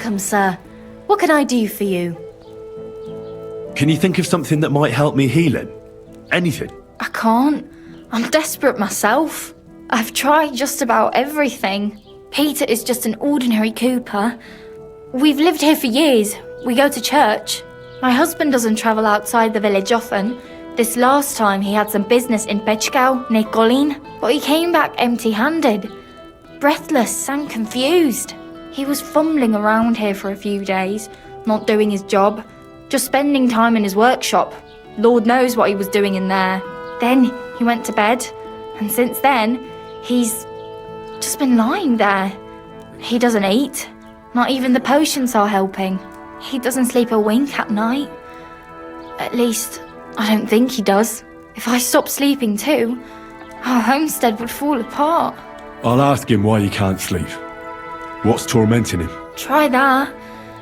welcome, sir. What can I do for you? Can you think of something that might help me healing? Anything? I can't. I'm desperate myself. I've tried just about everything. Peter is just an ordinary cooper. We've lived here for years. We go to church. My husband doesn't travel outside the village often. This last time he had some business in Pechgau, near Golin, but he came back empty-handed, breathless and confused. He was fumbling around here for a few days, not doing his job, just spending time in his workshop. Lord knows what he was doing in there. Then he went to bed, and since then, he's just been lying there. He doesn't eat. Not even the potions are helping. He doesn't sleep a wink at night. At least, I don't think he does. If I stopped sleeping too, our homestead would fall apart. I'll ask him why he can't sleep. What's tormenting him? Try that.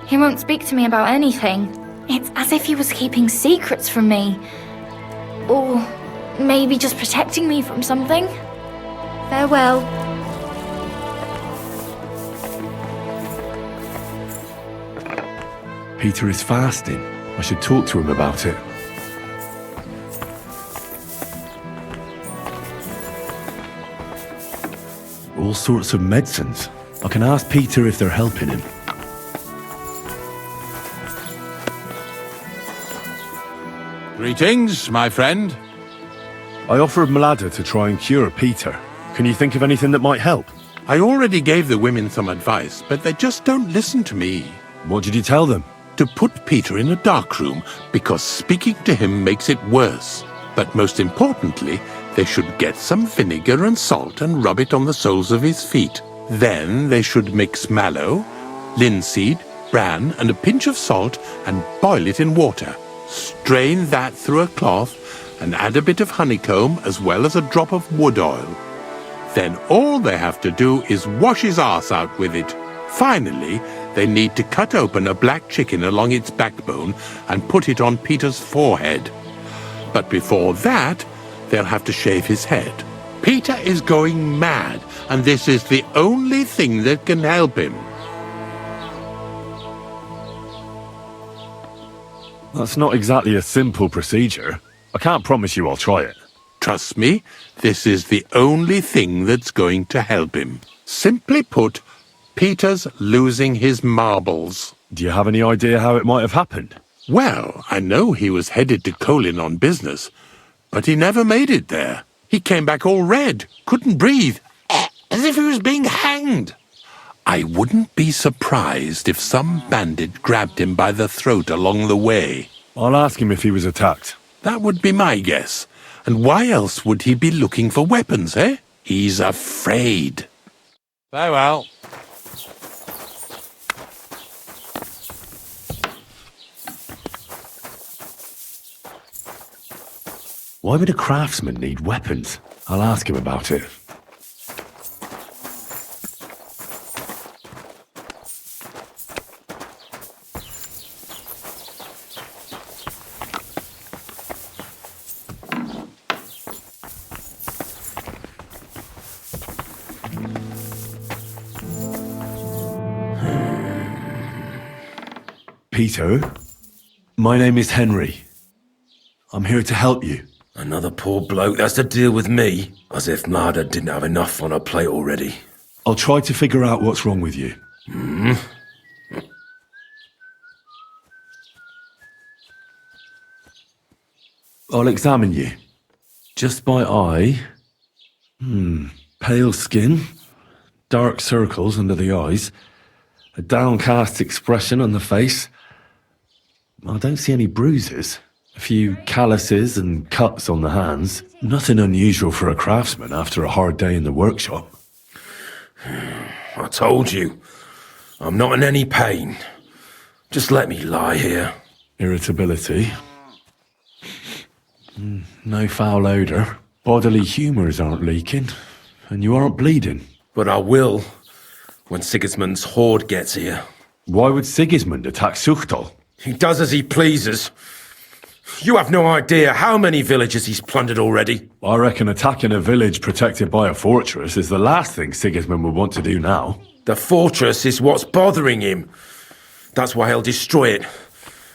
He won't speak to me about anything. It's as if he was keeping secrets from me. Or maybe just protecting me from something. Farewell. Peter is fasting. I should talk to him about it. All sorts of medicines. I can ask Peter if they're helping him. Greetings, my friend. I offered Mlada to try and cure Peter. Can you think of anything that might help? I already gave the women some advice, but they just don't listen to me. What did you tell them? To put Peter in a dark room, because speaking to him makes it worse. But most importantly, they should get some vinegar and salt and rub it on the soles of his feet. Then they should mix mallow, linseed, bran, and a pinch of salt and boil it in water. Strain that through a cloth and add a bit of honeycomb as well as a drop of wood oil. Then all they have to do is wash his arse out with it. Finally, they need to cut open a black chicken along its backbone and put it on Peter's forehead. But before that, they'll have to shave his head. Peter is going mad, and this is the only thing that can help him. That's not exactly a simple procedure. I can't promise you I'll try it. Trust me, this is the only thing that's going to help him. Simply put, Peter's losing his marbles. Do you have any idea how it might have happened? Well, I know he was headed to Colin on business, but he never made it there. He came back all red, couldn't breathe, as if he was being hanged. I wouldn't be surprised if some bandit grabbed him by the throat along the way. I'll ask him if he was attacked. That would be my guess. And why else would he be looking for weapons, eh? He's afraid. Farewell. Why would a craftsman need weapons? I'll ask him about it. Peter, my name is Henry. I'm here to help you. Another poor bloke that's to deal with me, as if Mlada didn't have enough on her plate already. I'll try to figure out what's wrong with you. I'll examine you. Just by eye. Pale skin, dark circles under the eyes, a downcast expression on the face. I don't see any bruises. A few calluses and cuts on the hands. Nothing unusual for a craftsman after a hard day in the workshop. I told you, I'm not in any pain. Just let me lie here. Irritability. No foul odour. Bodily humours aren't leaking. And you aren't bleeding. But I will, when Sigismund's horde gets here. Why would Sigismund attack Suchtal? He does as he pleases. You have no idea how many villages he's plundered already. I reckon attacking a village protected by a fortress is the last thing Sigismund would want to do now. The fortress is what's bothering him. That's why he'll destroy it.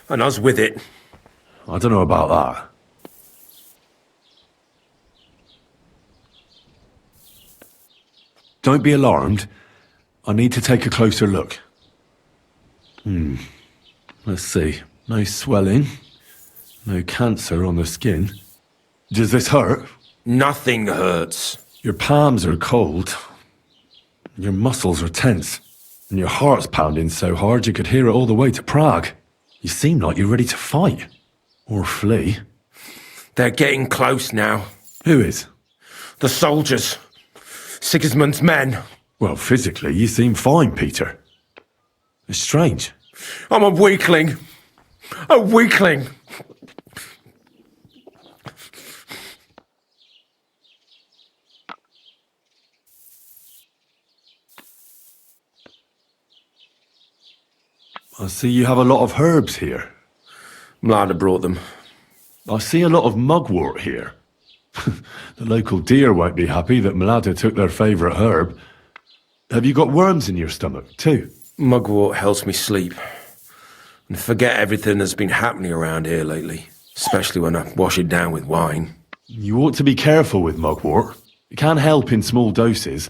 And us with it. I don't know about that. Don't be alarmed. I need to take a closer look. Let's see. No swelling. No cancer on the skin. Does this hurt? Nothing hurts. Your palms are cold. Your muscles are tense. And your heart's pounding so hard you could hear it all the way to Prague. You seem like you're ready to fight. Or flee. They're getting close now. Who is? The soldiers. Sigismund's men. Well, physically, you seem fine, Peter. It's strange. I'm a weakling. A weakling. I see you have a lot of herbs here. Mlada brought them. I see a lot of mugwort here. The local deer won't be happy that Mlada took their favourite herb. Have you got worms in your stomach, too? Mugwort helps me sleep. And forget everything that's been happening around here lately. Especially when I wash it down with wine. You ought to be careful with mugwort. It can help in small doses.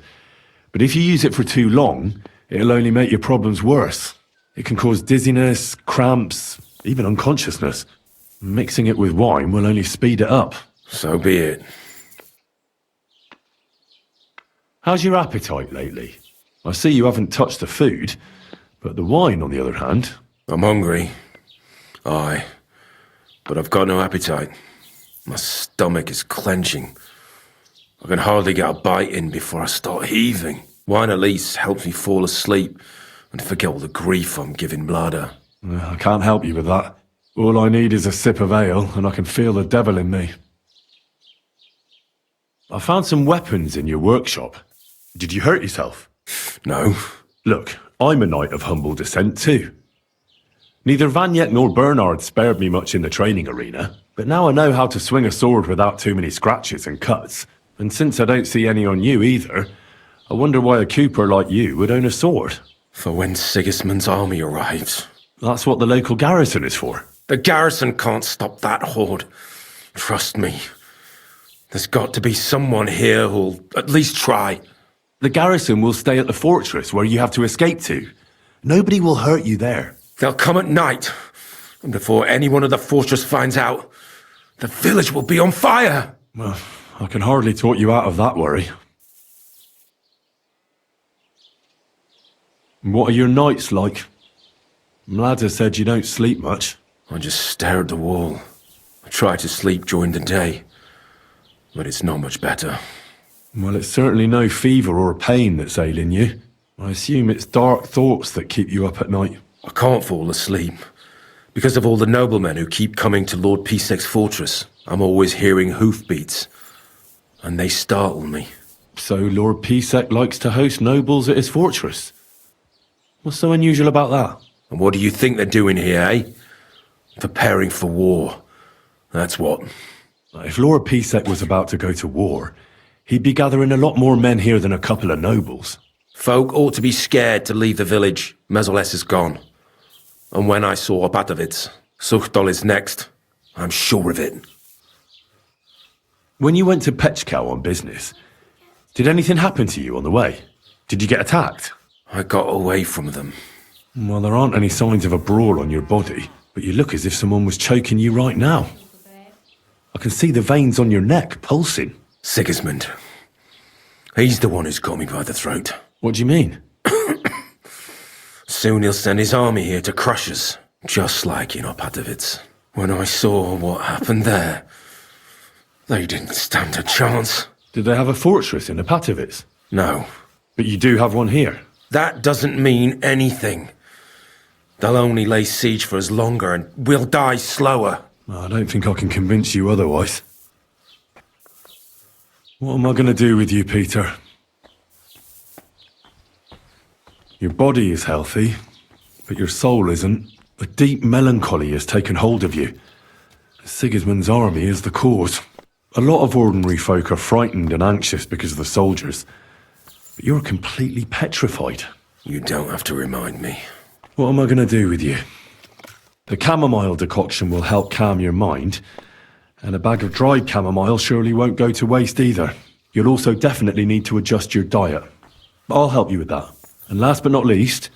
But if you use it for too long, it'll only make your problems worse. It can cause dizziness, cramps, even unconsciousness. Mixing it with wine will only speed it up. So be it. How's your appetite lately? I see you haven't touched the food, but the wine, on the other hand... I'm hungry. Aye. But I've got no appetite. My stomach is clenching. I can hardly get a bite in before I start heaving. Wine at least helps me fall asleep and forget all the grief I'm giving Mlada. I can't help you with that. All I need is a sip of ale, and I can feel the devil in me. I found some weapons in your workshop. Did you hurt yourself? No. Look, I'm a knight of humble descent too. Neither Vanyet nor Bernard spared me much in the training arena, but now I know how to swing a sword without too many scratches and cuts. And since I don't see any on you either, I wonder why a cooper like you would own a sword. For when Sigismund's army arrives. That's what the local garrison is for. The garrison can't stop that horde. Trust me. There's got to be someone here who'll at least try. The garrison will stay at the fortress where you have to escape to. Nobody will hurt you there. They'll come at night, and before anyone at the fortress finds out, the village will be on fire. Well, I can hardly talk you out of that worry. What are your nights like? Mlada said you don't sleep much. I just stare at the wall. I try to sleep during the day, but it's not much better. Well, it's certainly no fever or pain that's ailing you. I assume it's dark thoughts that keep you up at night. I can't fall asleep. Because of all the noblemen who keep coming to Lord Pisek's fortress, I'm always hearing hoofbeats. And they startle me. So Lord Pisek likes to host nobles at his fortress? What's so unusual about that? And what do you think they're doing here, eh? Preparing for war. That's what. If Lord Pisek was about to go to war, he'd be gathering a lot more men here than a couple of nobles. Folk ought to be scared to leave the village. Mezoles is gone. And when I saw Opatovitz, Suchtol is next. I'm sure of it. When you went to Pechkow on business, did anything happen to you on the way? Did you get attacked? I got away from them. Well, there aren't any signs of a brawl on your body, but you look as if someone was choking you right now. I can see the veins on your neck pulsing. Sigismund. He's the one who's got me by the throat. What do you mean? Soon he'll send his army here to crush us, just like in Opatovitz. When I saw what happened there, they didn't stand a chance. Did they have a fortress in Opatovitz? No. But you do have one here. That doesn't mean anything. They'll only lay siege for us longer and we'll die slower. I don't think I can convince you otherwise. What am I going to do with you, Peter? Your body is healthy, but your soul isn't. A deep melancholy has taken hold of you. Sigismund's army is the cause. A lot of ordinary folk are frightened and anxious because of the soldiers. But you're completely petrified. You don't have to remind me. What am I going to do with you? The chamomile decoction will help calm your mind, and a bag of dried chamomile surely won't go to waste either. You'll also definitely need to adjust your diet. I'll help you with that. And last but not least,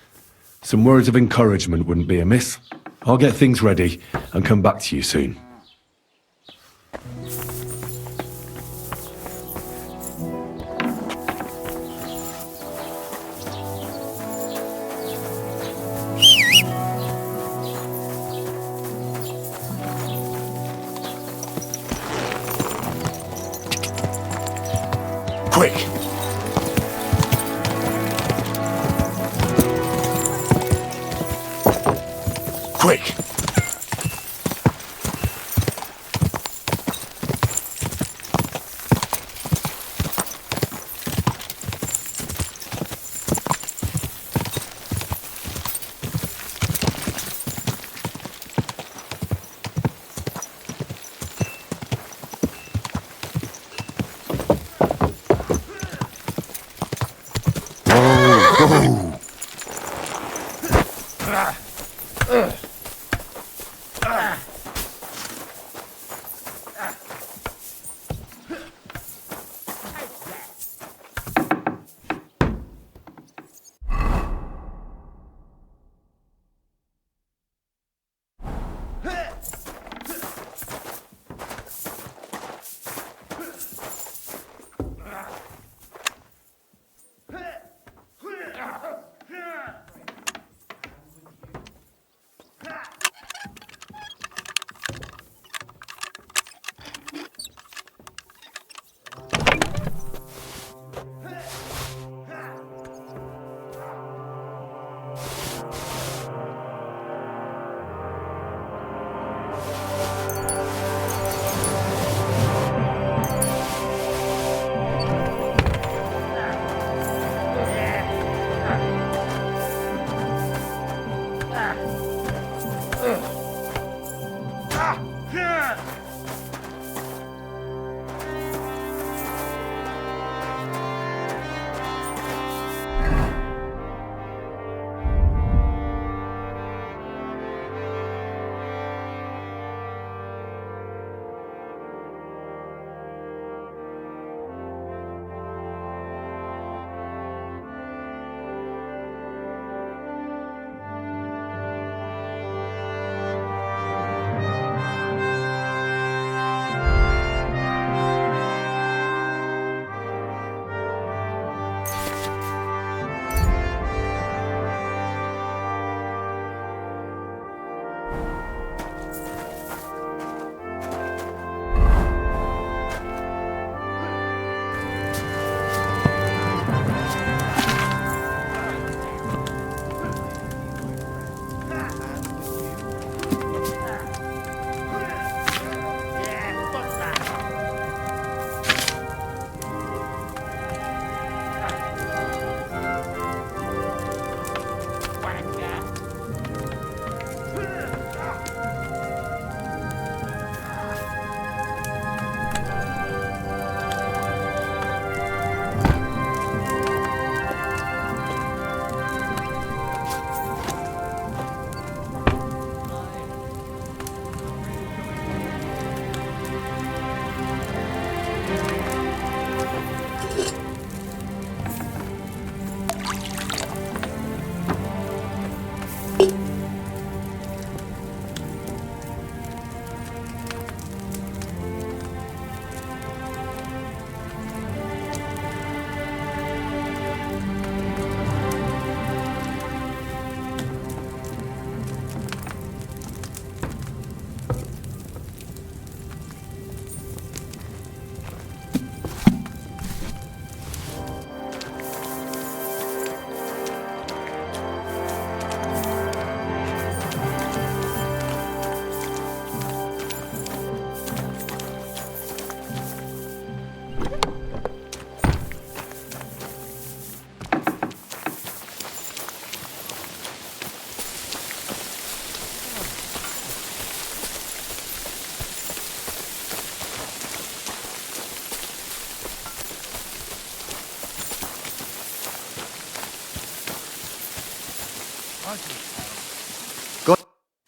some words of encouragement wouldn't be amiss. I'll get things ready and come back to you soon. Quick! Quick!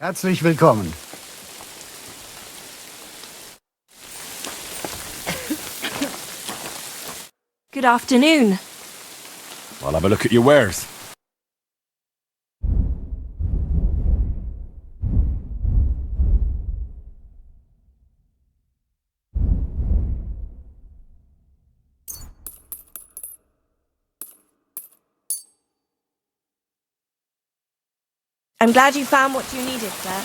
Herzlich willkommen. Good afternoon. I'll have a look at your wares. I'm glad you found what you needed, sir.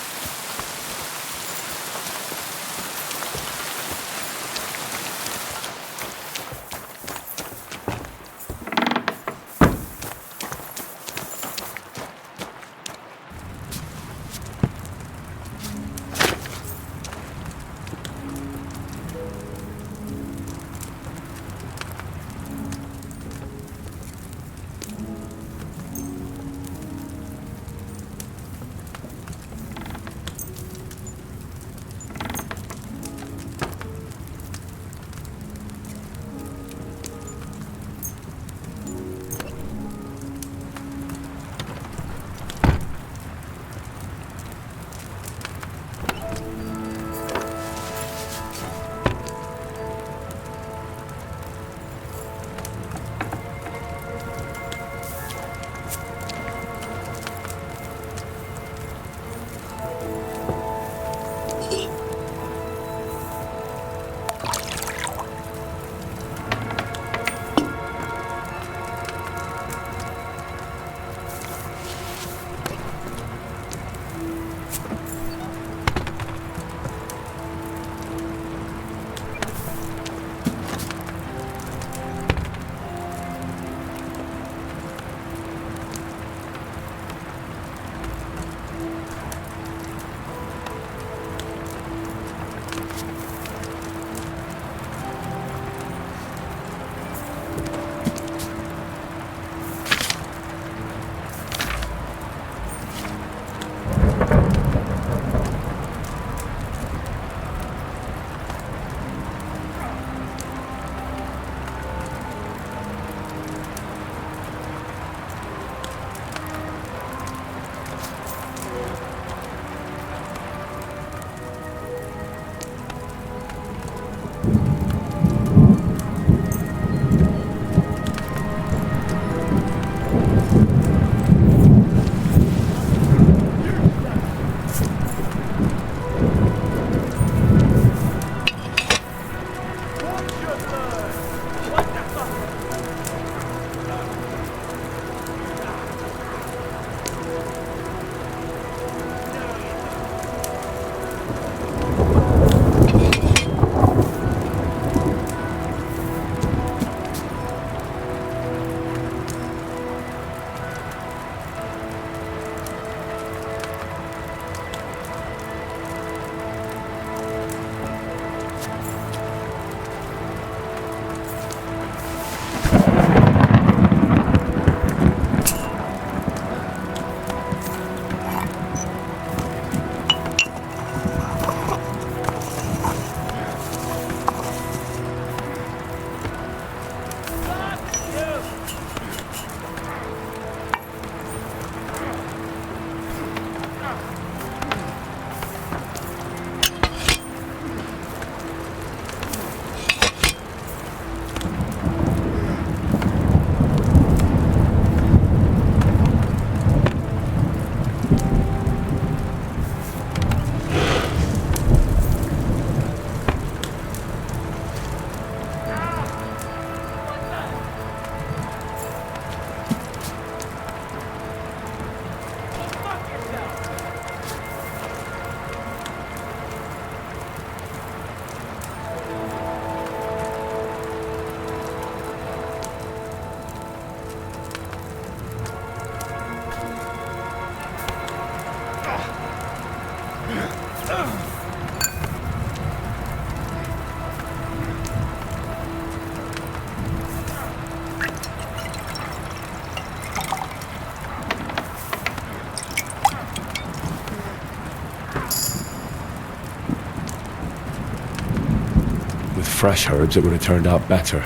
With fresh herbs, it would have turned out better.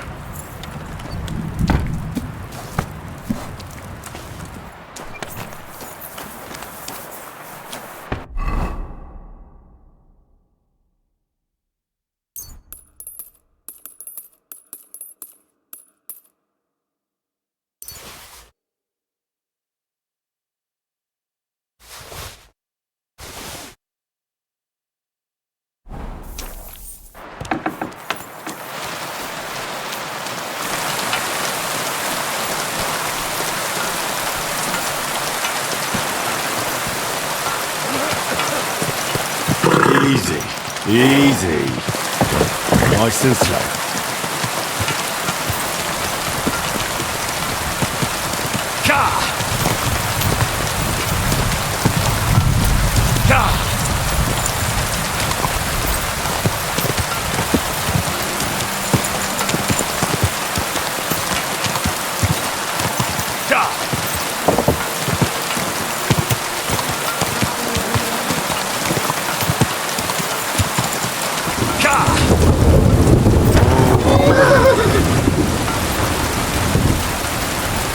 Easy. Easy. Nice and slow. Ka! Ka!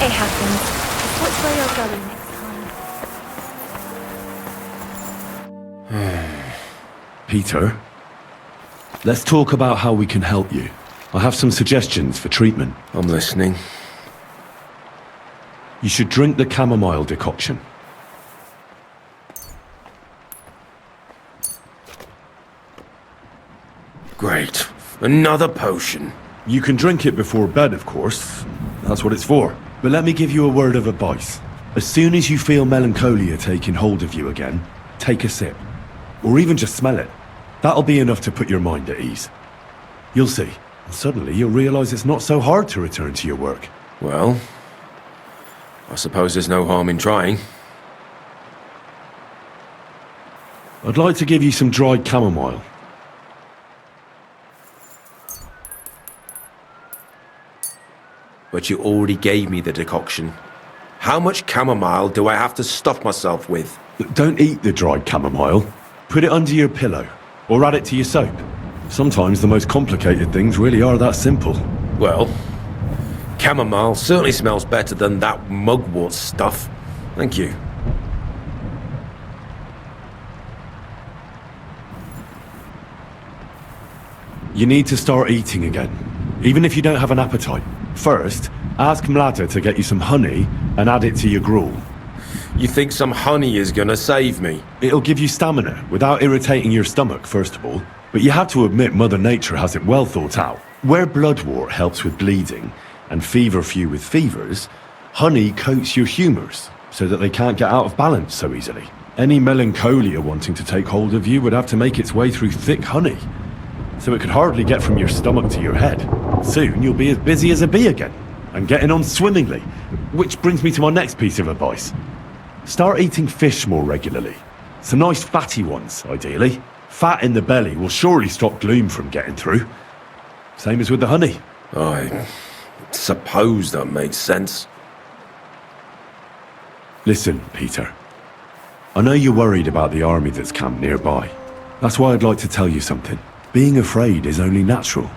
It happens. Just watch where you're going next time. Peter, let's talk about how we can help you. I have some suggestions for treatment. I'm listening. You should drink the chamomile decoction. Great. Another potion. You can drink it before bed, of course. That's what it's for. But let me give you a word of advice. As soon as you feel melancholia taking hold of you again, take a sip. Or even just smell it. That'll be enough to put your mind at ease. You'll see. And suddenly you'll realize it's not so hard to return to your work. Well, I suppose there's no harm in trying. I'd like to give you some dried chamomile. But you already gave me the decoction. How much chamomile do I have to stuff myself with? Don't eat the dried chamomile. Put it under your pillow, or add it to your soap. Sometimes the most complicated things really are that simple. Well, chamomile certainly smells better than that mugwort stuff. Thank you. You need to start eating again, even if you don't have an appetite. First, ask Mlada to get you some honey and add it to your gruel. You think some honey is gonna save me? It'll give you stamina without irritating your stomach, first of all. But you have to admit Mother Nature has it well thought out. Where bloodwort helps with bleeding and feverfew with fevers, honey coats your humours so that they can't get out of balance so easily. Any melancholia wanting to take hold of you would have to make its way through thick honey, so it could hardly get from your stomach to your head. Soon you'll be as busy as a bee again, and getting on swimmingly. Which brings me to my next piece of advice. Start eating fish more regularly. Some nice fatty ones, ideally. Fat in the belly will surely stop gloom from getting through. Same as with the honey. I suppose that makes sense. Listen, Peter. I know you're worried about the army that's camped nearby. That's why I'd like to tell you something. Being afraid is only natural.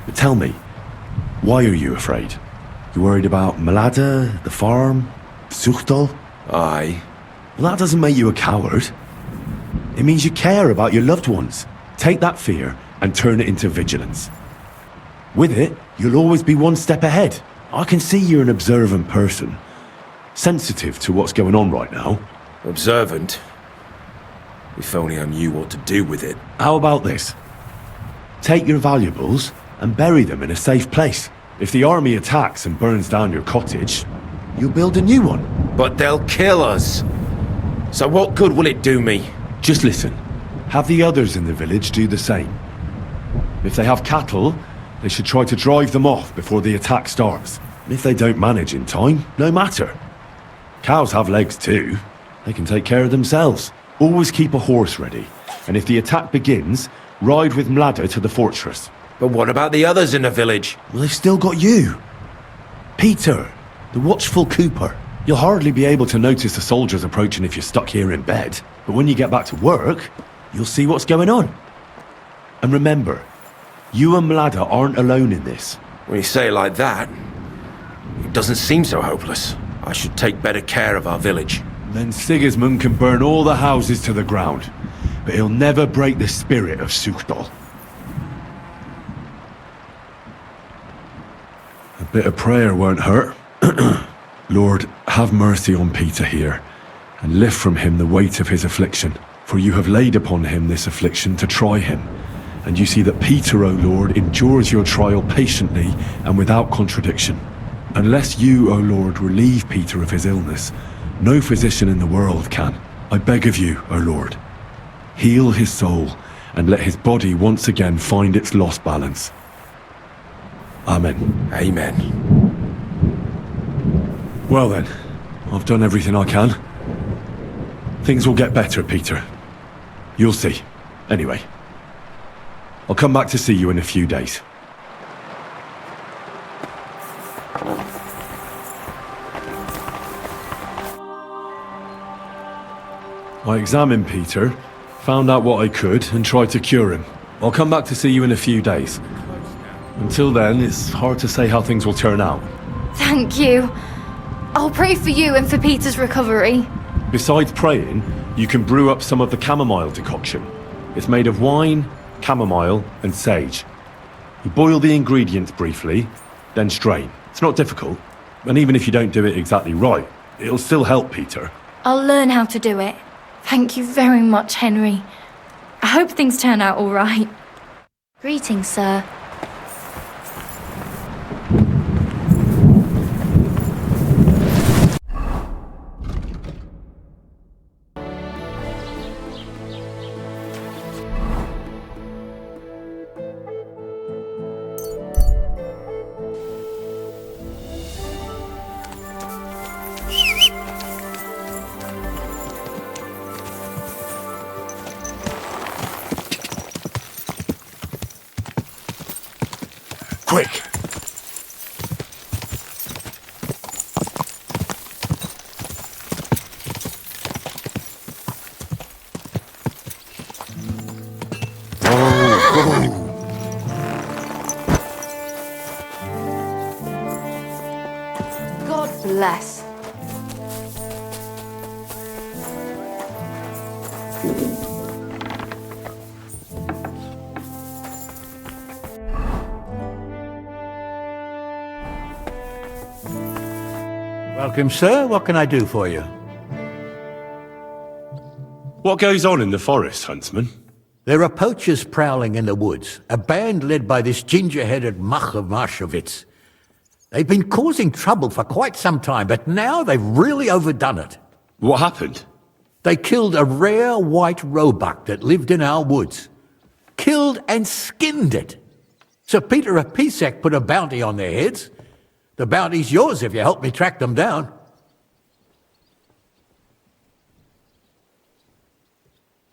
But tell me, why are you afraid? You worried about Mlada, the farm, Zuchtal? Aye. Well, that doesn't make you a coward. It means you care about your loved ones. Take that fear and turn it into vigilance. With it, you'll always be one step ahead. I can see you're an observant person, sensitive to what's going on right now. Observant? If only I knew what to do with it. How about this? Take your valuables and bury them in a safe place. If the army attacks and burns down your cottage, you'll build a new one. But they'll kill us. So what good will it do me? Just listen. Have the others in the village do the same. If they have cattle, they should try to drive them off before the attack starts. And if they don't manage in time, no matter. Cows have legs too. They can take care of themselves. Always keep a horse ready. And if the attack begins, ride with Mlada to the fortress. But what about the others in the village? Well, they've still got you. Peter, the watchful Cooper. You'll hardly be able to notice the soldiers approaching if you're stuck here in bed. But when you get back to work, you'll see what's going on. And remember, you and Mlada aren't alone in this. When you say it like that, it doesn't seem so hopeless. I should take better care of our village. Then Sigismund can burn all the houses to the ground, but he'll never break the spirit of Zuchtal. A bit of prayer won't hurt. Lord, have mercy on Peter here, and lift from him the weight of his affliction. For you have laid upon him this affliction to try him. And you see that Peter, O Lord, endures your trial patiently and without contradiction. Unless you, O Lord, relieve Peter of his illness, no physician in the world can. I beg of you, O Lord, heal his soul, and let his body once again find its lost balance. Amen. Amen. Well then, I've done everything I can. Things will get better, Peter. You'll see. Anyway, I'll come back to see you in a few days. I examined Peter, found out what I could, and tried to cure him. I'll come back to see you in a few days. Until then, it's hard to say how things will turn out. Thank you. I'll pray for you and for Peter's recovery. Besides praying, you can brew up some of the chamomile decoction. It's made of wine, chamomile, and sage. You boil the ingredients briefly, then strain. It's not difficult, and even if you don't do it exactly right, it'll still help Peter. I'll learn how to do it. Thank you very much, Henry. I hope things turn out all right. Greetings, sir. Quick! God bless. Welcome, sir. What can I do for you? What goes on in the forest, Huntsman? There are poachers prowling in the woods, a band led by this ginger-headed muck of Marshowitz. They've been causing trouble for quite some time, but now they've really overdone it. What happened? They killed a rare White Roebuck that lived in our woods. Killed and skinned it. Sir Peter of Pisek put a bounty on their heads. The bounty's yours if you help me track them down.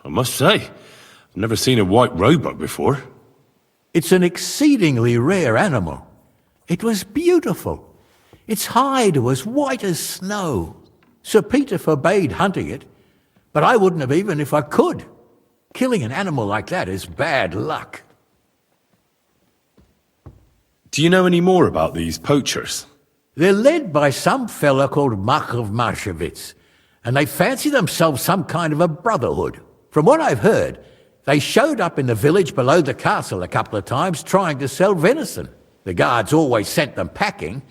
I must say, I've never seen a White Roebuck before. It's an exceedingly rare animal. It was beautiful. Its hide was white as snow. Sir Peter forbade hunting it, but I wouldn't have even if I could. Killing an animal like that is bad luck. Do you know any more about these poachers? They're led by some fella called Mach of Marshowitz, and they fancy themselves some kind of a brotherhood. From what I've heard, they showed up in the village below the castle a couple of times trying to sell venison. The guards always sent them packing.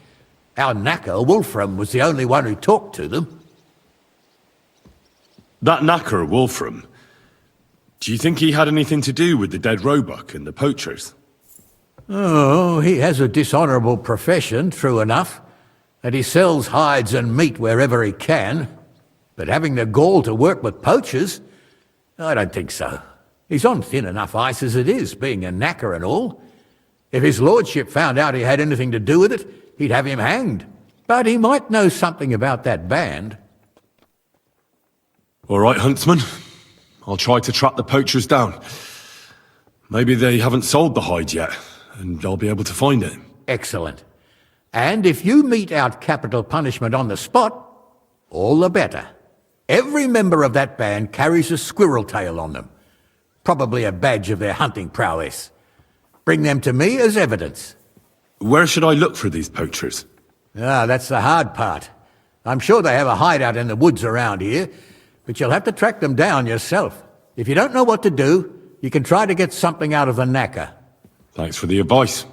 Our knacker, Wolfram, was the only one who talked to them. That knacker, Wolfram, do you think he had anything to do with the dead Roebuck and the poachers? Oh, he has a dishonourable profession, true enough, and he sells hides and meat wherever he can. But having the gall to work with poachers, I don't think so. He's on thin enough ice as it is, being a knacker and all. If his lordship found out he had anything to do with it, he'd have him hanged. But he might know something about that band. All right, Huntsman. I'll try to track the poachers down. Maybe they haven't sold the hide yet, and I'll be able to find it. Excellent. And if you mete out capital punishment on the spot, all the better. Every member of that band carries a squirrel tail on them. Probably a badge of their hunting prowess. Bring them to me as evidence. Where should I look for these poachers? Ah, that's the hard part. I'm sure they have a hideout in the woods around here, but you'll have to track them down yourself. If you don't know what to do, you can try to get something out of the knacker. Thanks for the advice.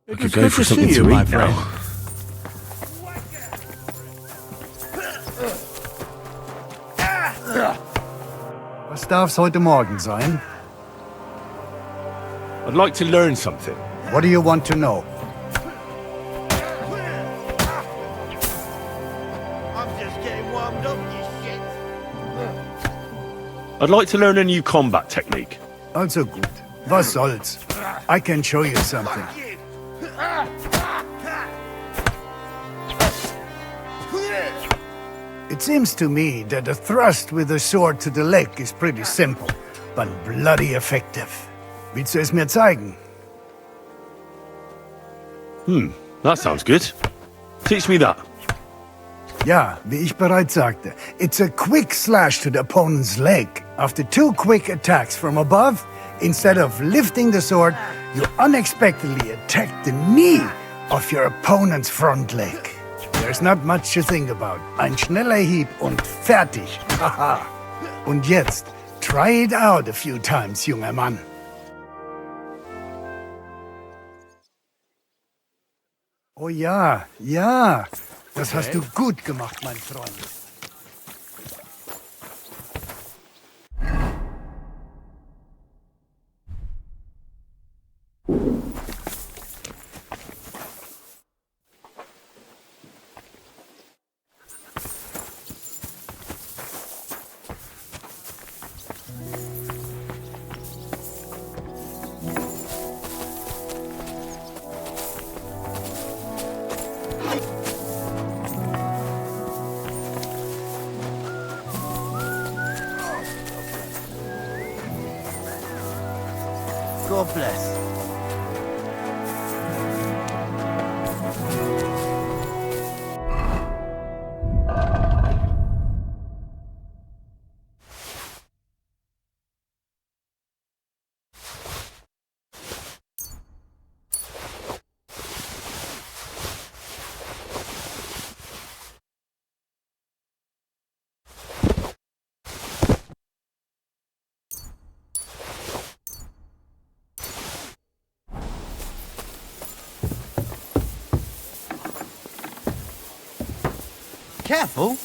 I It's could go good for to see something you, to my eat friend. now. Was darf's heute Morgen sein? I'd like to learn something. What do you want to know? I'm just getting warmed up, you shit. I'd like to learn a new combat technique. Also gut. Was soll's? I can show you something. It seems to me that a thrust with a sword to the leg is pretty simple, but bloody effective. Willst du es mir zeigen? That sounds good. Teach me that. Ja, wie ich bereits sagte, it's a quick slash to the opponent's leg. After 2 quick attacks from above, instead of lifting the sword, you unexpectedly attack the knee of your opponent's front leg. There's not much to think about. Ein schneller Hieb und fertig. Haha. Und jetzt, try it out a few times, junger Mann. Oh ja, ja. Das hast du gut gemacht, mein Freund. God bless. Careful.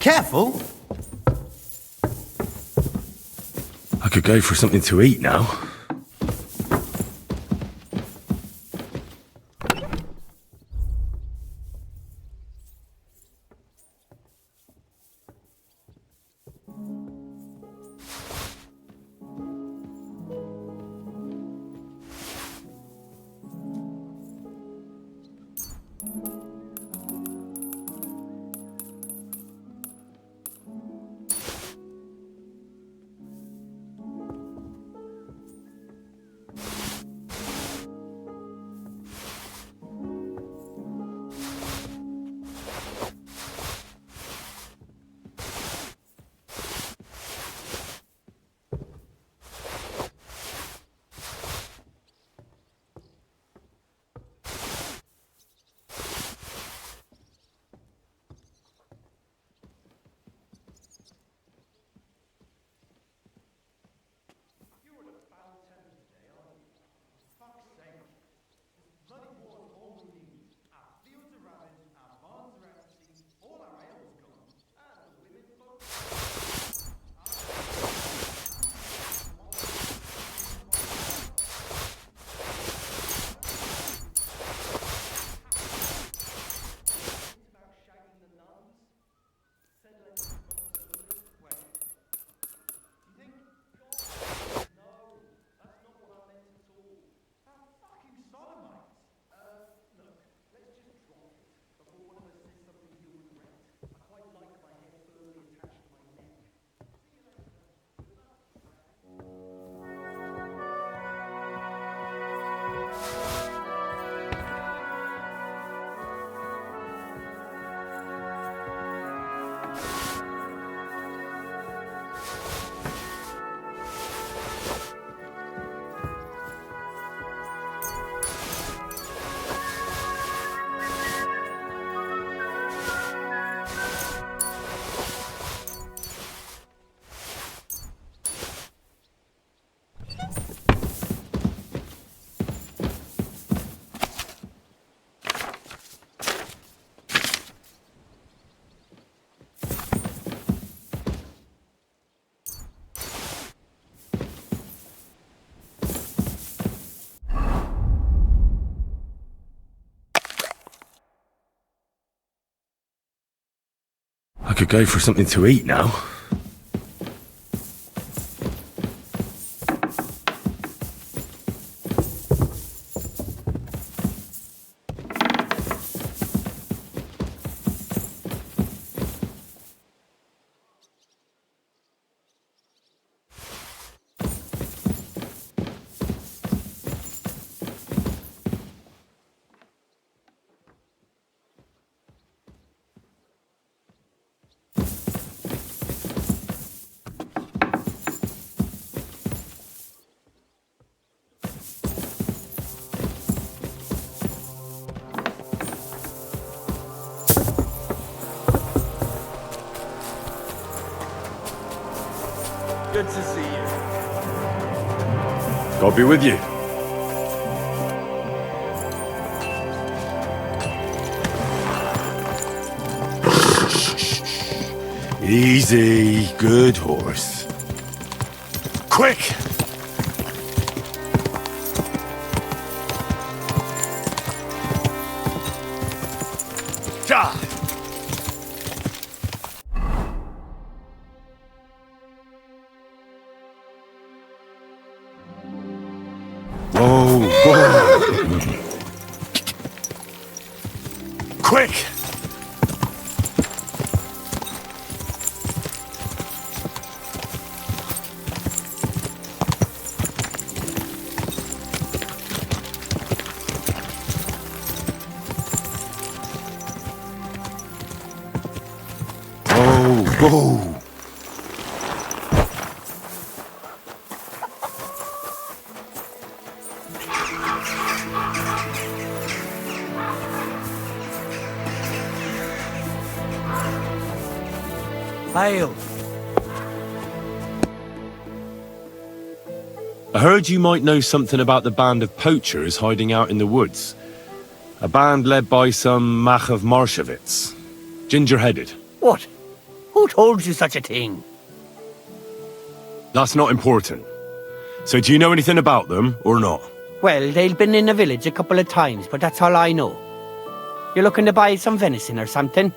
Careful. I could go for something to eat now. I could go for something to eat now. Good to see you. God be with you. Easy, good horse. Quick! Ja! Whoa, whoa. Quick! Whoa, whoa. Hail. I heard you might know something about the band of poachers hiding out in the woods. A band led by some Mach of Marshowitz. Ginger-headed. What? Who told you such a thing? That's not important. So do you know anything about them, or not? Well, they've been in the village a couple of times, but that's all I know. You're looking to buy some venison or something?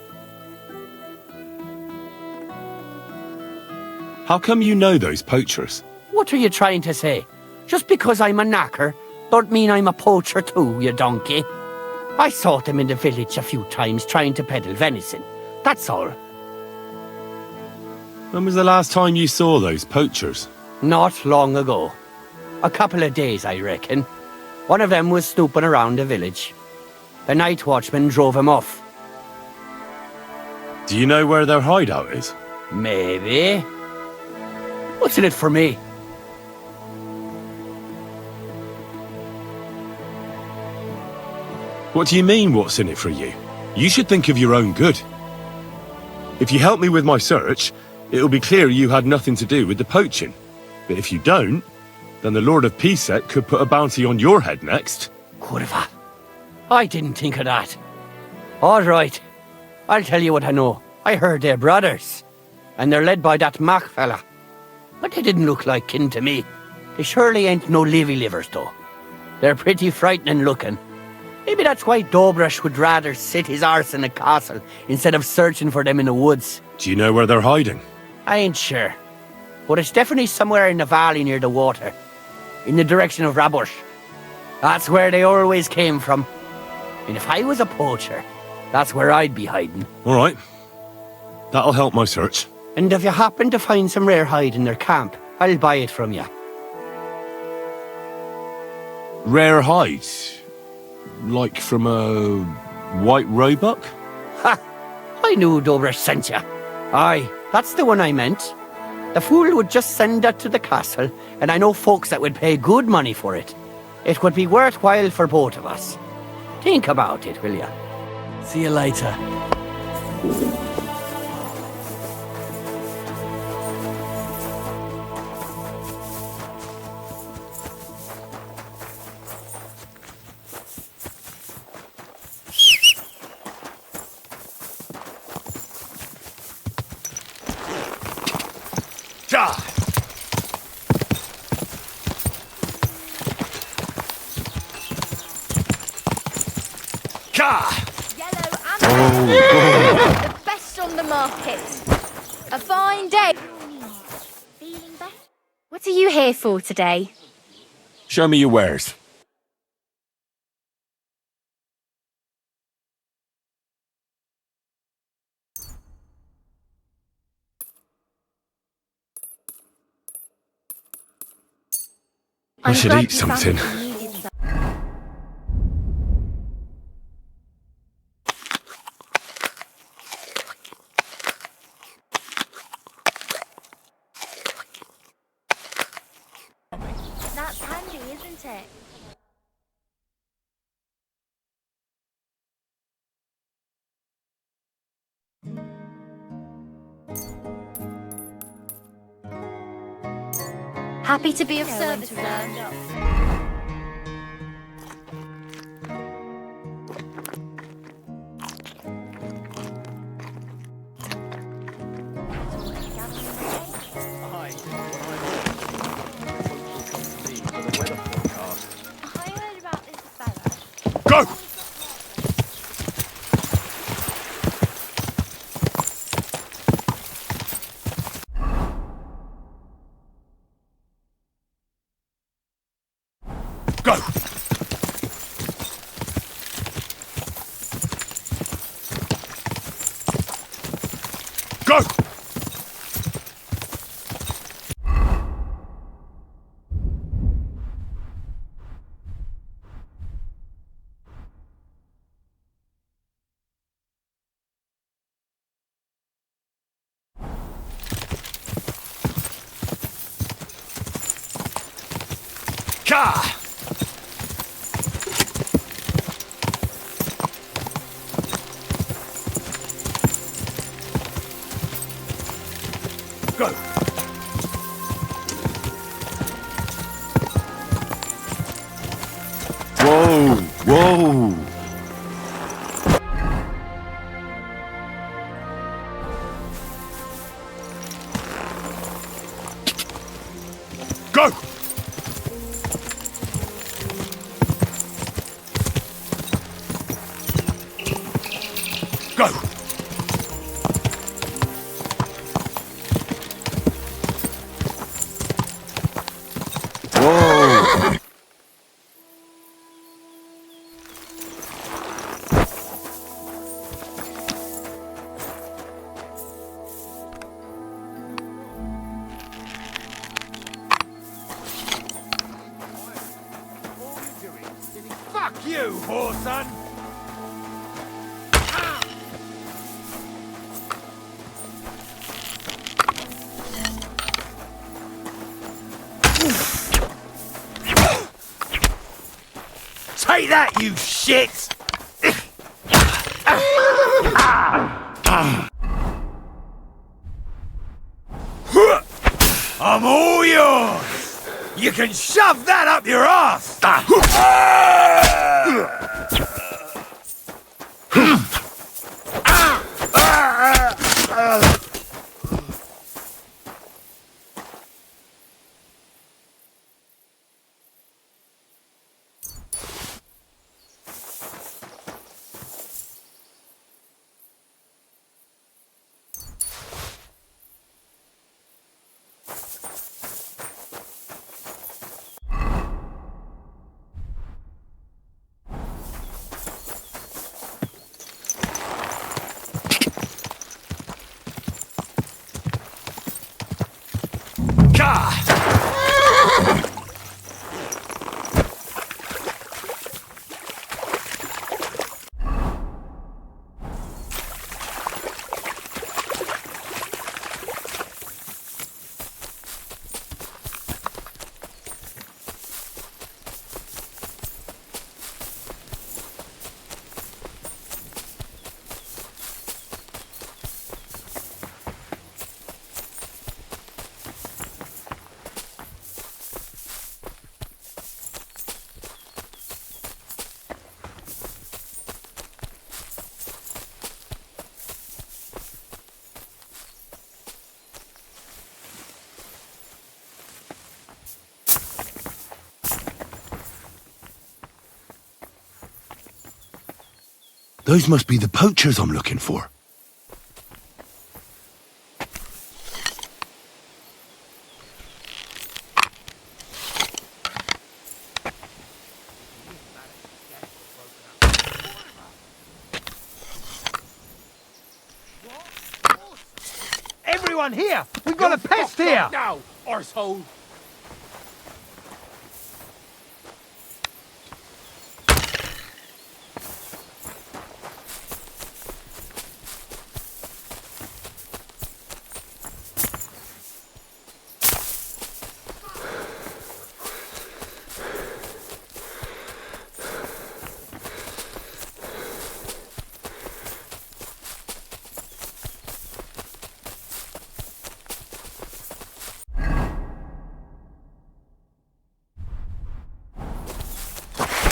How come you know those poachers? What are you trying to say? Just because I'm a knacker, don't mean I'm a poacher too, you donkey. I saw them in the village a few times trying to peddle venison. That's all. When was the last time you saw those poachers? Not long ago. A couple of days, I reckon. One of them was snooping around the village. The night watchman drove him off. Do you know where their hideout is? Maybe. What's in it for me? What do you mean, what's in it for you? You should think of your own good. If you help me with my search, it'll be clear you had nothing to do with the poaching. But if you don't, then the Lord of Piset could put a bounty on your head next. Curva. I didn't think of that. All right. I'll tell you what I know. I heard they're brothers. And they're led by that Mach fella. But they didn't look like kin to me. They surely ain't no livers, though. They're pretty frightening looking. Maybe that's why Dobrush would rather sit his arse in a castle instead of searching for them in the woods. Do you know where they're hiding? I ain't sure. But it's definitely somewhere in the valley near the water. In the direction of Rabush. That's where they always came from. And if I was a poacher, that's where I'd be hiding. All right. That'll help my search. And if you happen to find some rare hide in their camp, I'll buy it from you. Rare hide? Like from a White Roebuck? Ha! I knew Dobrush sent you. Aye, that's the one I meant. The fool would just send that to the castle, and I know folks that would pay good money for it. It would be worthwhile for both of us. Think about it, will you? See you later. Ja! Ka! Yellow and the best on the market. A fine day. What are you here for today? Show me your wares. I should glad eat you found something. what you needed, sir. That's handy, isn't it? Happy to be of service, sir. I heard about this fella. Go! Go! Go! Ka! Go! Whoa! Whoa! Go! Go! Whoa! Fuck you, whoreson! Take that, you shit! I'm all yours! You can shove that up your ass! Those must be the poachers I'm looking for. on, here! We've got a pest here! Now, arsehole!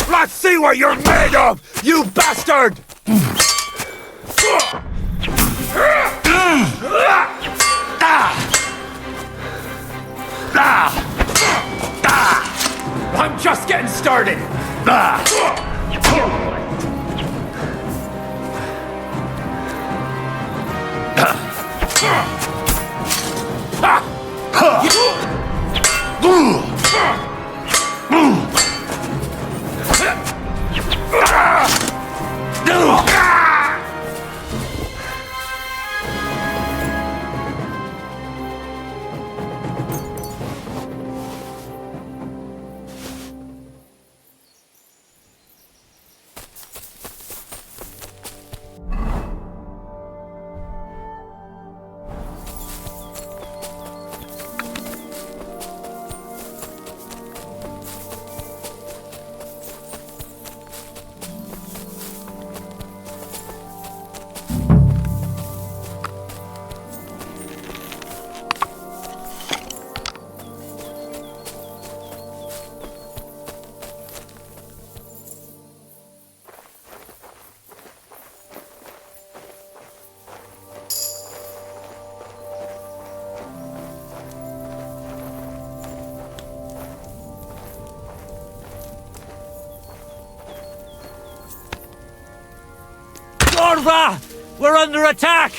Let's see what you're made of, you bastard! I'm just getting started! Orva! We're under attack!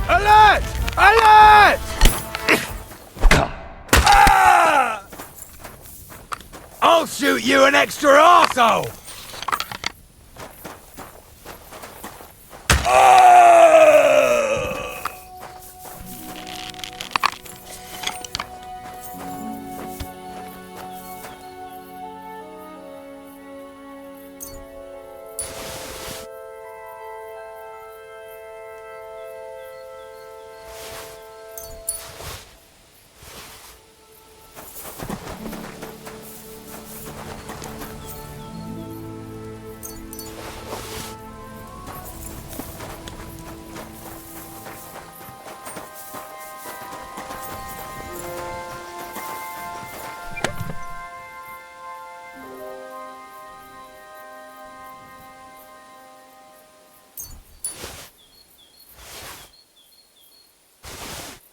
Alert! Alert! I'll shoot you an extra arsehole!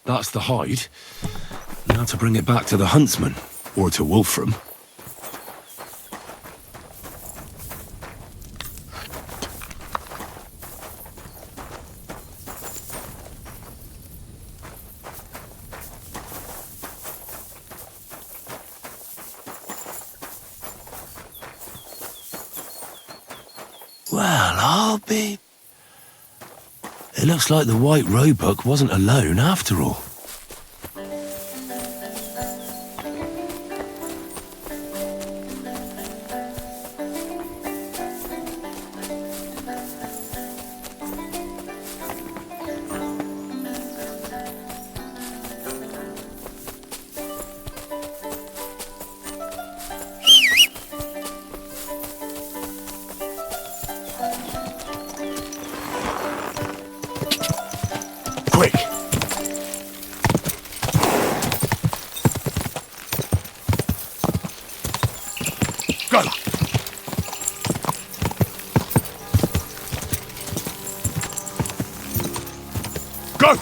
That's the hide. Now to bring it back to the huntsman, or to Wolfram. Well, I'll be... It looks like the White Roebuck wasn't alone after all. Quick! Go! Go!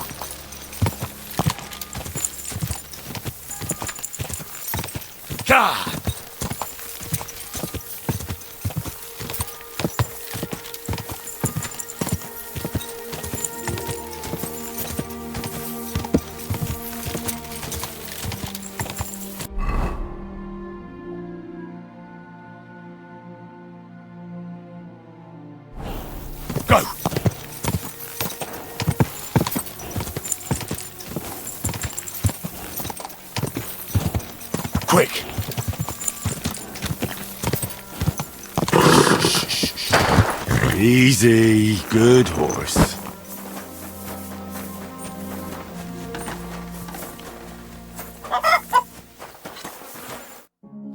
God! Go! Quick! Easy, good horse.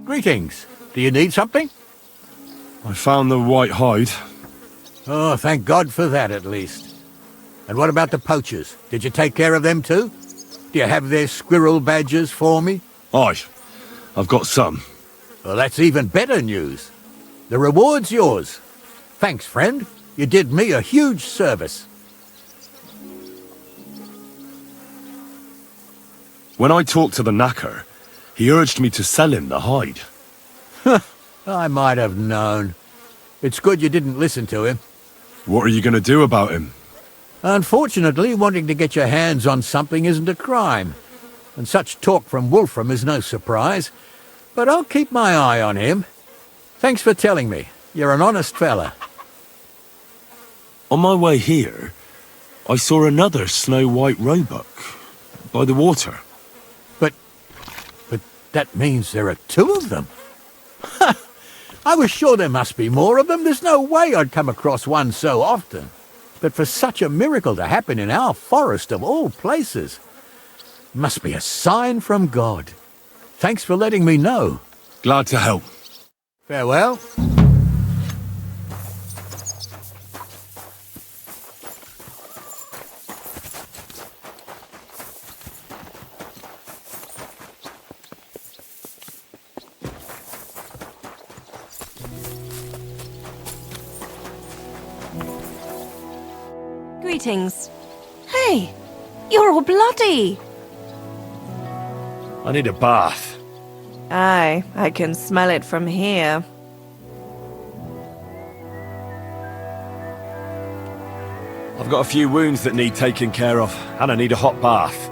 Greetings. Do you need something? I found the white hide. Oh, thank God for that, at least. And what about the poachers? Did you take care of them too? Do you have their squirrel badges for me? Aye, I've got some. Well, that's even better news. The reward's yours. Thanks, friend. You did me a huge service. When I talked to the knacker, he urged me to sell him the hide. I might have known. It's good you didn't listen to him. What are you going to do about him? Unfortunately, wanting to get your hands on something isn't a crime. And such talk from Wolfram is no surprise. But I'll keep my eye on him. Thanks for telling me. You're an honest fella. On my way here, I saw another snow white roebuck by the water. But that means there are two of them. I was sure there must be more of them. There's no way I'd come across one so often. But for such a miracle to happen in our forest of all places, must be a sign from God. Thanks for letting me know. Glad to help. Farewell. Greetings. Hey, you're all bloody. I need a bath. Aye, I can smell it from here. I've got a few wounds that need taking care of, and I need a hot bath.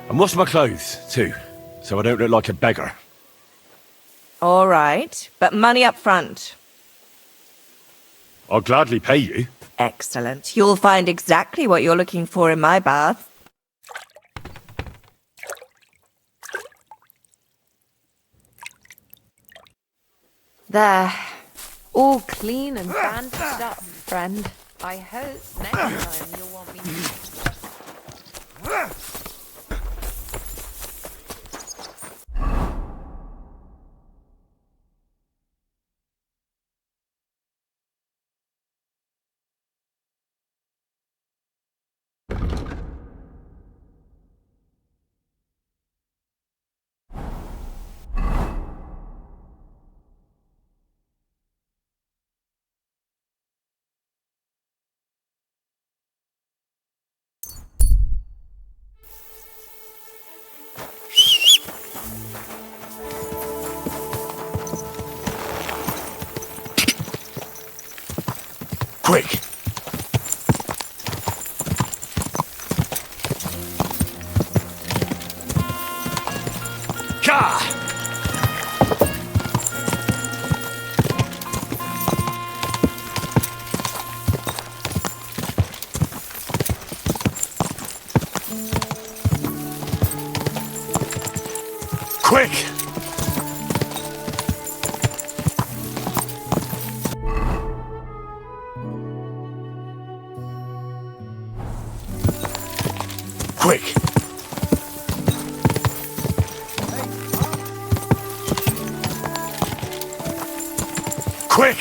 And wash my clothes, too, so I don't look like a beggar. All right, but money up front. I'll gladly pay you. Excellent. You'll find exactly what you're looking for in my bath. There. All clean and bandaged up, friend. I hope next time you'll want me to... Quick! Ka! Quick! Quick! Quick!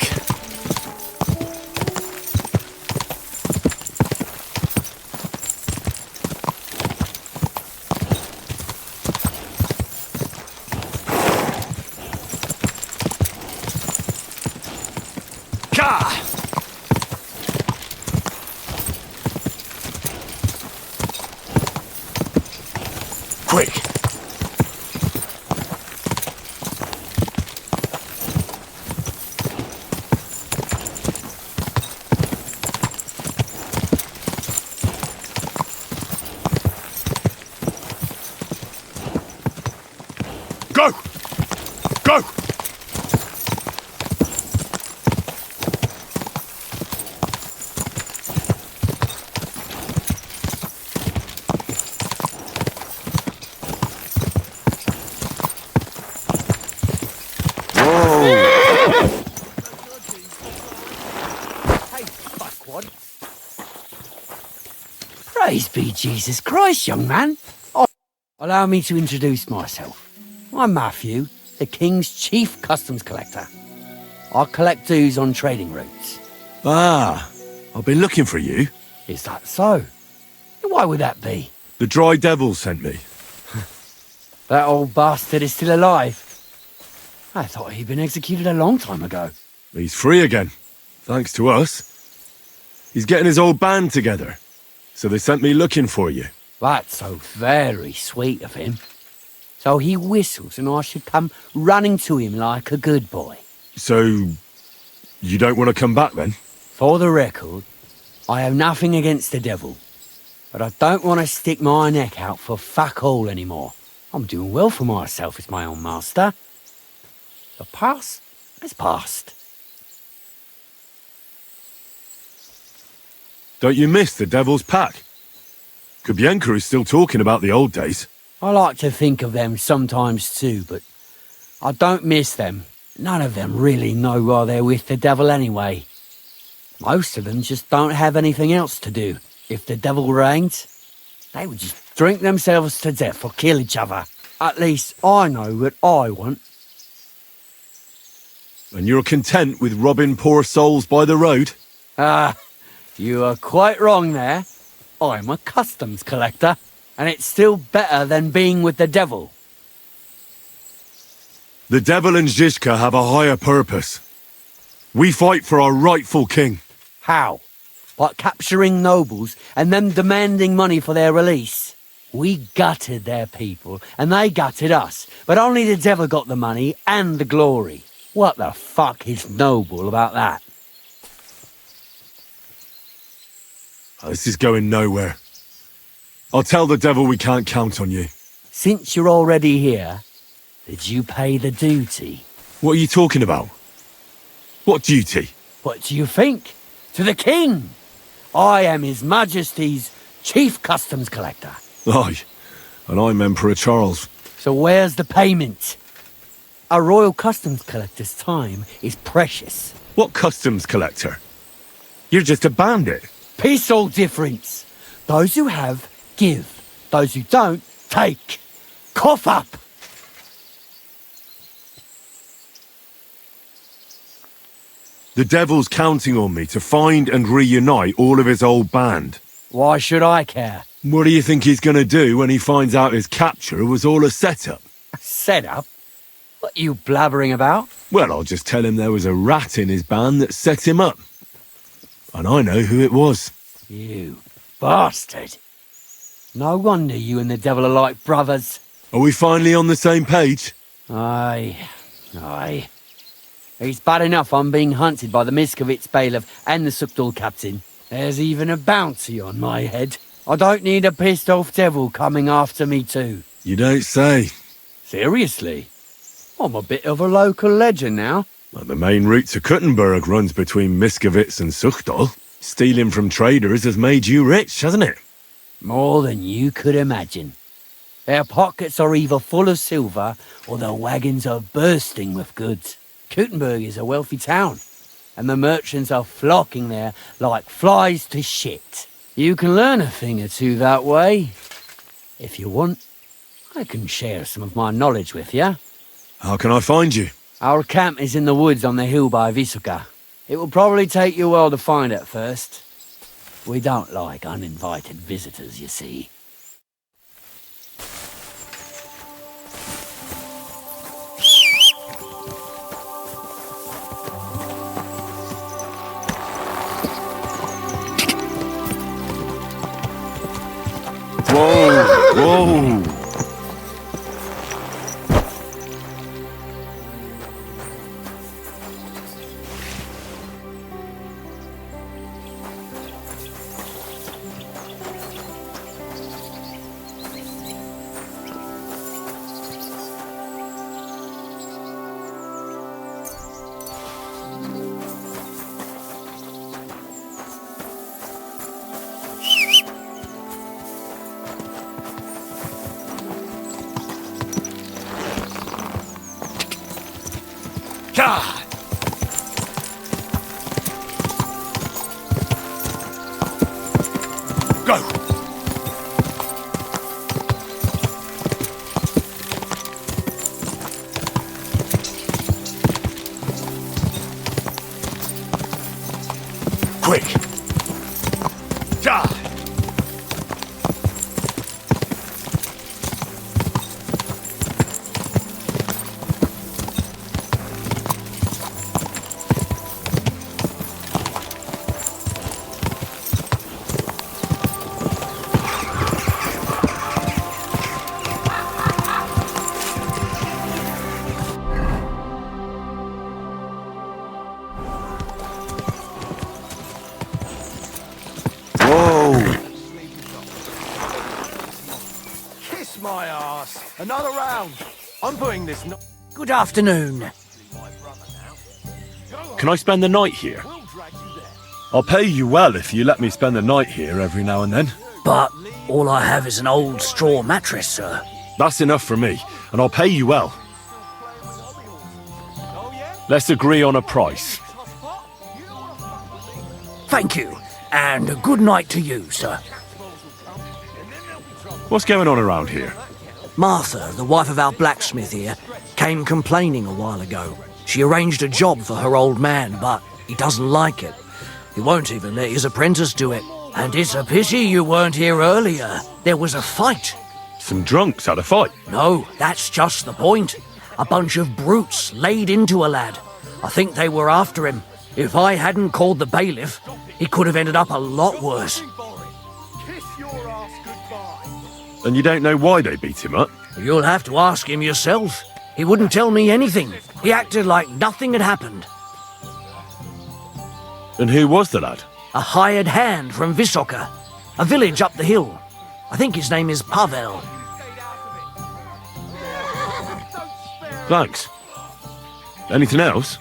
Ka! Quick! Go! Go! What? Praise be Jesus Christ, young man. Oh, allow me to introduce myself. I'm Matthew, the King's Chief Customs Collector. I collect dues on trading routes. Ah, I've been looking for you. Is that so? Why would that be? The Dry Devil sent me. That old bastard is still alive. I thought he'd been executed a long time ago. He's free again, thanks to us. He's getting his old band together, so they sent me looking for you. That's so very sweet of him. So he whistles and I should come running to him like a good boy. So, you don't want to come back then? For the record, I have nothing against the devil, but I don't want to stick my neck out for fuck all anymore. I'm doing well for myself as my own master. The past is past. Don't you miss the Devil's Pack? Kubienka is still talking about the old days. I like to think of them sometimes too, but I don't miss them. None of them really know why they're with the devil anyway. Most of them just don't have anything else to do. If the devil reigns, they would just drink themselves to death or kill each other. At least I know what I want. And you're content with robbing poor souls by the road? Ah, you are quite wrong there. I'm a customs collector, and it's still better than being with the devil. The devil and Zizka have a higher purpose. We fight for our rightful king. How? By capturing nobles and them demanding money for their release. We gutted their people, and they gutted us, but only the devil got the money and the glory. What the fuck is noble about that? This is going nowhere. I'll tell the devil we can't count on you. Since you're already here, did you pay the duty? What are you talking about? What duty? What do you think? To the king! I am His Majesty's Chief Customs Collector. Aye, and I'm Emperor Charles. So where's the payment? A royal customs collector's time is precious. What customs collector? You're just a bandit. Peace all difference. Those who have, give. Those who don't, take. Cough up! The devil's counting on me to find and reunite all of his old band. Why should I care? What do you think he's gonna do when he finds out his capture was all a setup? A setup? What are you blabbering about? Well, I'll just tell him there was a rat in his band that set him up. And I know who it was. You bastard. No wonder you and the devil are like brothers. Are we finally on the same page? Aye. It's bad enough I'm being hunted by the Miskovitz bailiff and the Sukdal captain. There's even a bounty on my head. I don't need a pissed off devil coming after me too. You don't say. Seriously? I'm a bit of a local legend now. Well, the main route to Kuttenberg runs between Miskovitz and Suchdal. Stealing from traders has made you rich, hasn't it? More than you could imagine. Their pockets are either full of silver or their wagons are bursting with goods. Kuttenberg is a wealthy town, and the merchants are flocking there like flies to shit. You can learn a thing or two that way. If you want, I can share some of my knowledge with you. How can I find you? Our camp is in the woods on the hill by Visuka. It will probably take you a while to find it first. We don't like uninvited visitors, you see. Whoa! Go! Quick! Die! Kiss my ass. Another round. I'm putting this... Good afternoon. Can I spend the night here? I'll pay you well if you let me spend the night here every now and then. But all I have is an old straw mattress, sir. That's enough for me, and I'll pay you well. Let's agree on a price. Thank you, and good night to you, sir. What's going on around here? Martha, the wife of our blacksmith here, came complaining a while ago. She arranged a job for her old man, but he doesn't like it. He won't even let his apprentice do it. And it's a pity you weren't here earlier. There was a fight. Some drunks had a fight. No, that's just the point. A bunch of brutes laid into a lad. I think they were after him. If I hadn't called the bailiff, he could have ended up a lot worse. And you don't know why they beat him up? You'll have to ask him yourself. He wouldn't tell me anything. He acted like nothing had happened. And who was the lad? A hired hand from Vysoka, a village up the hill. I think his name is Pavel. Thanks. Anything else?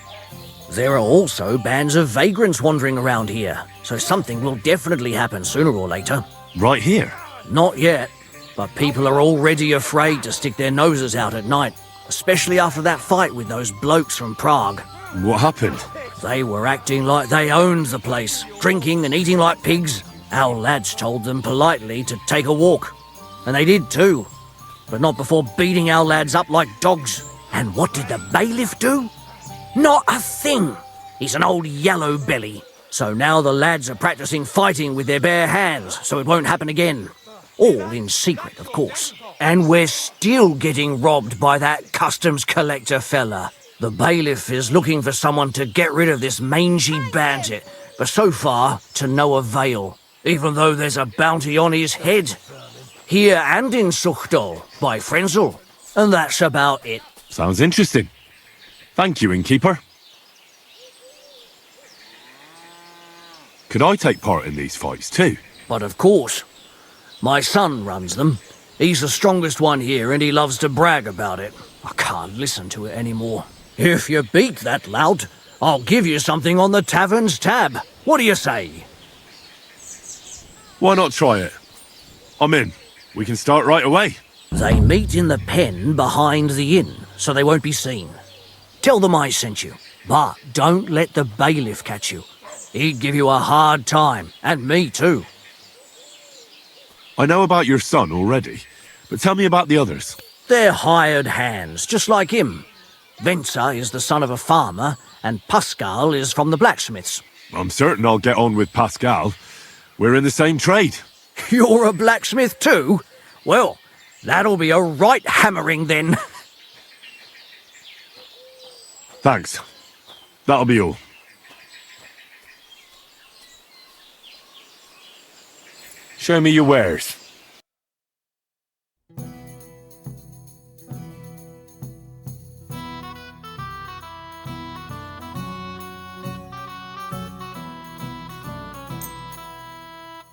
There are also bands of vagrants wandering around here, so something will definitely happen sooner or later. Right here? Not yet, but people are already afraid to stick their noses out at night, especially after that fight with those blokes from Prague. What happened? They were acting like they owned the place, drinking and eating like pigs. Our lads told them politely to take a walk, and they did too, but not before beating our lads up like dogs. And what did the bailiff do? Not a thing. He's an old yellow belly. So now the lads are practicing fighting with their bare hands, so it won't happen again. All in secret, of course. And we're still getting robbed by that customs collector fella. The bailiff is looking for someone to get rid of this mangy bandit, but so far, to no avail, even though there's a bounty on his head. Here and in Suchdol, by Frenzel. And that's about it. Sounds interesting. Thank you, innkeeper. Could I take part in these fights too? But of course. My son runs them. He's the strongest one here and he loves to brag about it. I can't listen to it anymore. If you beat that lout, I'll give you something on the tavern's tab. What do you say? Why not try it? I'm in. We can start right away. They meet in the pen behind the inn, so they won't be seen. Tell them I sent you, but don't let the bailiff catch you. He'd give you a hard time, and me too. I know about your son already, but tell me about the others. They're hired hands, just like him. Venza is the son of a farmer, and Pascal is from the blacksmiths. I'm certain I'll get on with Pascal. We're in the same trade. You're a blacksmith too? Well, that'll be a right hammering then. Thanks. That'll be all. Show me your wares.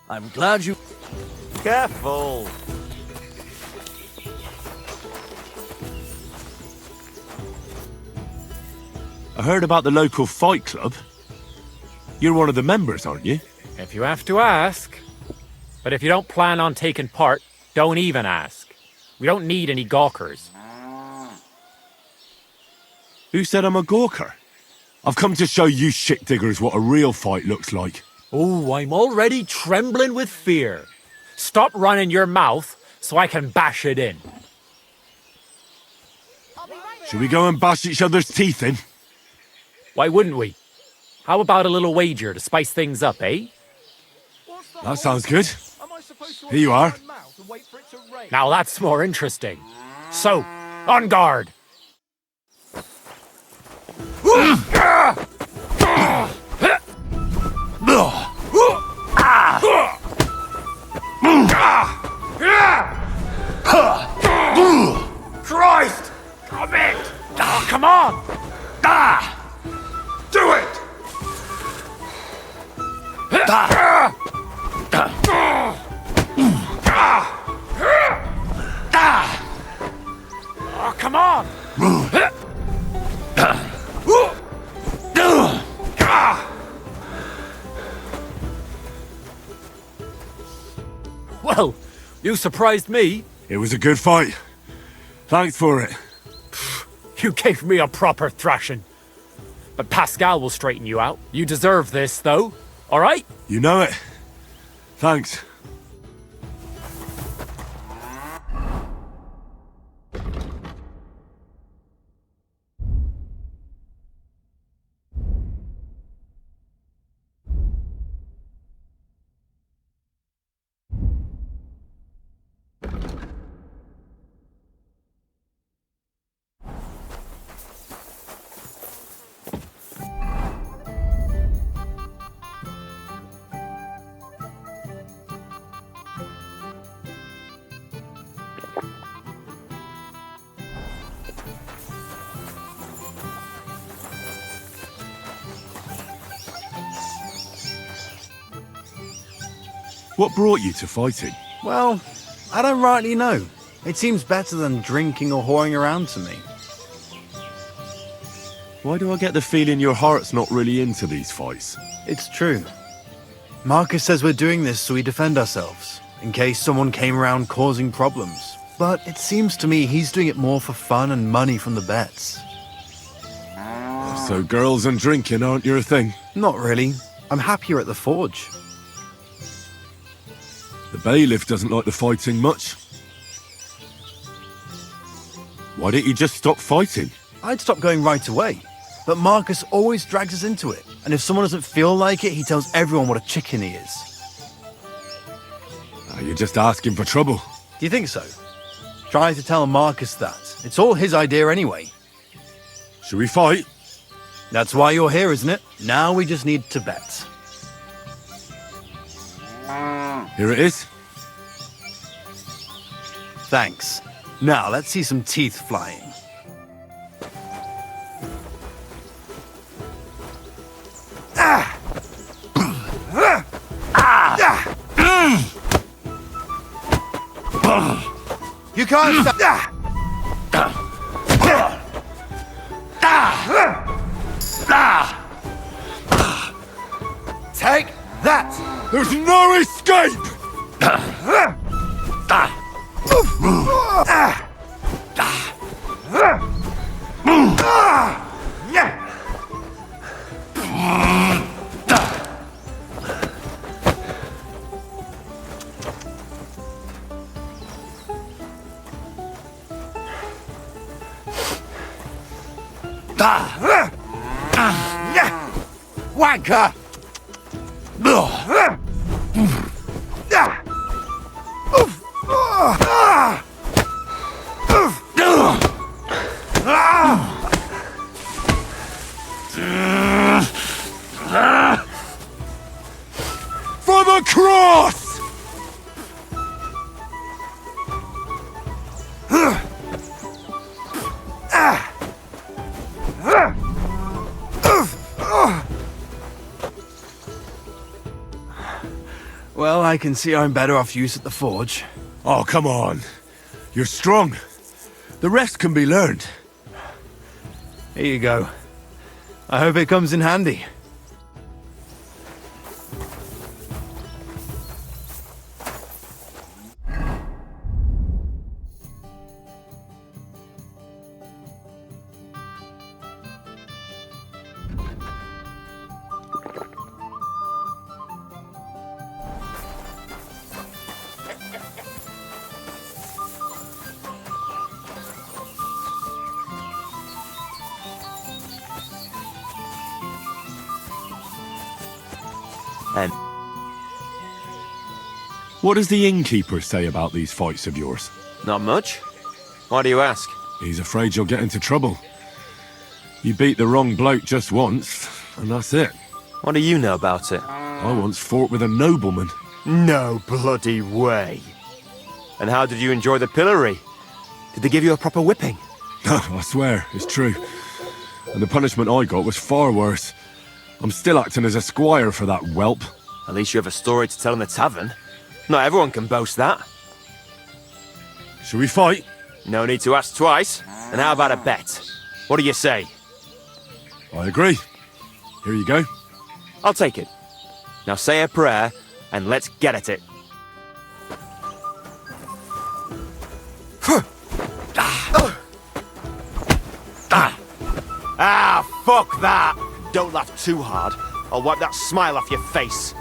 I'm glad you... Careful. I heard about the local fight club. You're one of the members, aren't you? If you have to ask. But if you don't plan on taking part, don't even ask. We don't need any gawkers. Who said I'm a gawker? I've come to show you shit diggers what a real fight looks like. Oh, I'm already trembling with fear. Stop running your mouth so I can bash it in. Should we go and bash each other's teeth in? Why wouldn't we? How about a little wager to spice things up, eh? That sounds good. Here you are. Now that's more interesting. So, on guard! Christ! Come in! Oh, come on! Do it! Oh, come on! Well, you surprised me. It was a good fight. Thanks for it. You gave me a proper thrashing. But Pascal will straighten you out. You deserve this, though. All right? You know it. Thanks. What brought you to fighting? Well, I don't rightly know. It seems better than drinking or whoring around to me. Why do I get the feeling your heart's not really into these fights? It's true. Marcus says we're doing this so we defend ourselves, in case someone came around causing problems. But it seems to me he's doing it more for fun and money from the bets. So girls and drinking aren't your thing? Not really. I'm happier at the forge. The bailiff doesn't like the fighting much. Why don't you just stop fighting? I'd stop going right away, but Marcus always drags us into it, and if someone doesn't feel like it, he tells everyone what a chicken he is. You're just asking for trouble. Do you think so? Try to tell Marcus that. It's all his idea anyway. Should we fight? That's why you're here, isn't it? Now we just need to bet. Here it is. Thanks. Now let's see some teeth flying. You can't stop. Take that! There's no escape! Wanker! For the cross! Well, I can see I'm better off use at the forge. Oh, come on. You're strong. The rest can be learned. Here you go. I hope it comes in handy. And What does the innkeeper say about these fights of yours? not much. Why do you ask? He's afraid you'll get into trouble. You beat the wrong bloke just once, and that's it. What do you know about it? I once fought with a nobleman. No bloody way. And how did you enjoy the pillory? Did they give you a proper whipping? I swear, it's true. And the punishment I got was far worse. I'm still acting as a squire for that whelp. At least you have a story to tell in the tavern. Not everyone can boast that. Shall we fight? No need to ask twice. And how about a bet? What do you say? I agree. Here you go. I'll take it. Now say a prayer, and let's get at it. Ah, fuck that! Don't laugh too hard. I'll wipe that smile off your face.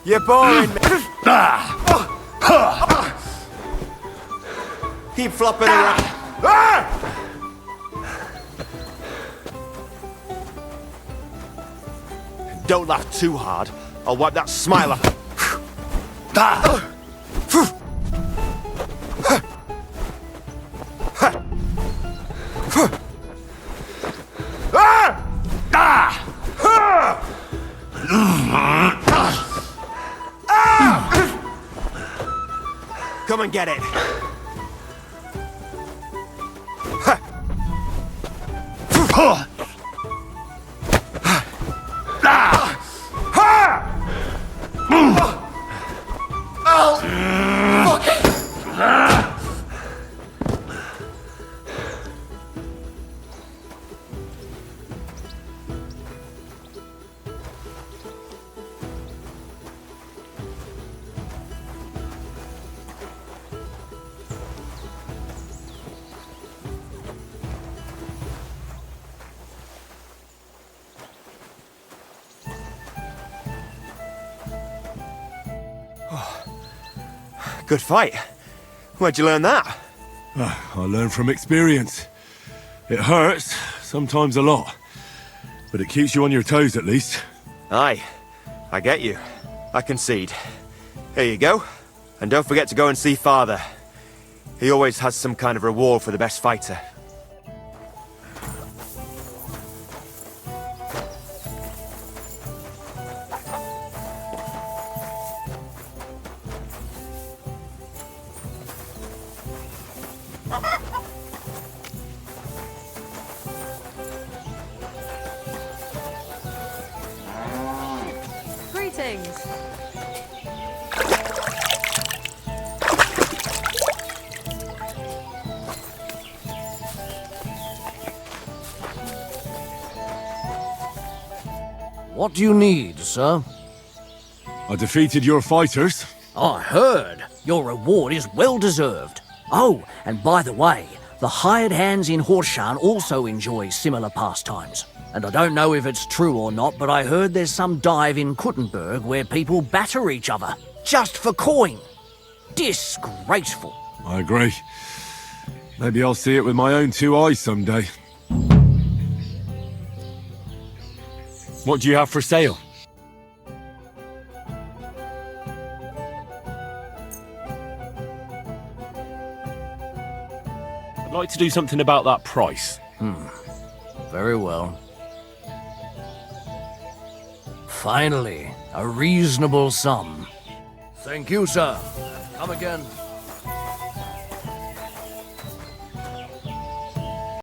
You're boring me. Keep flopping around. Don't laugh too hard. I'll wipe that smile off. Come and get it. Good fight. Where'd you learn that? I learn from experience. It hurts, sometimes a lot. But it keeps you on your toes at least. Aye, I get you. I concede. Here you go. And don't forget to go and see Father. He always has some kind of reward for the best fighter. Greetings. What do you need, sir? I defeated your fighters. I heard. Your reward is well deserved. Oh, and by the way, the hired hands in Horshan also enjoy similar pastimes. And I don't know if it's true or not, but I heard there's some dive in Kuttenberg where people batter each other, just for coin. Disgraceful. I agree. Maybe I'll see it with my own two eyes someday. What do you have for sale? I'd like to do something about that price. Very well. Finally, a reasonable sum. Thank you, sir. Come again.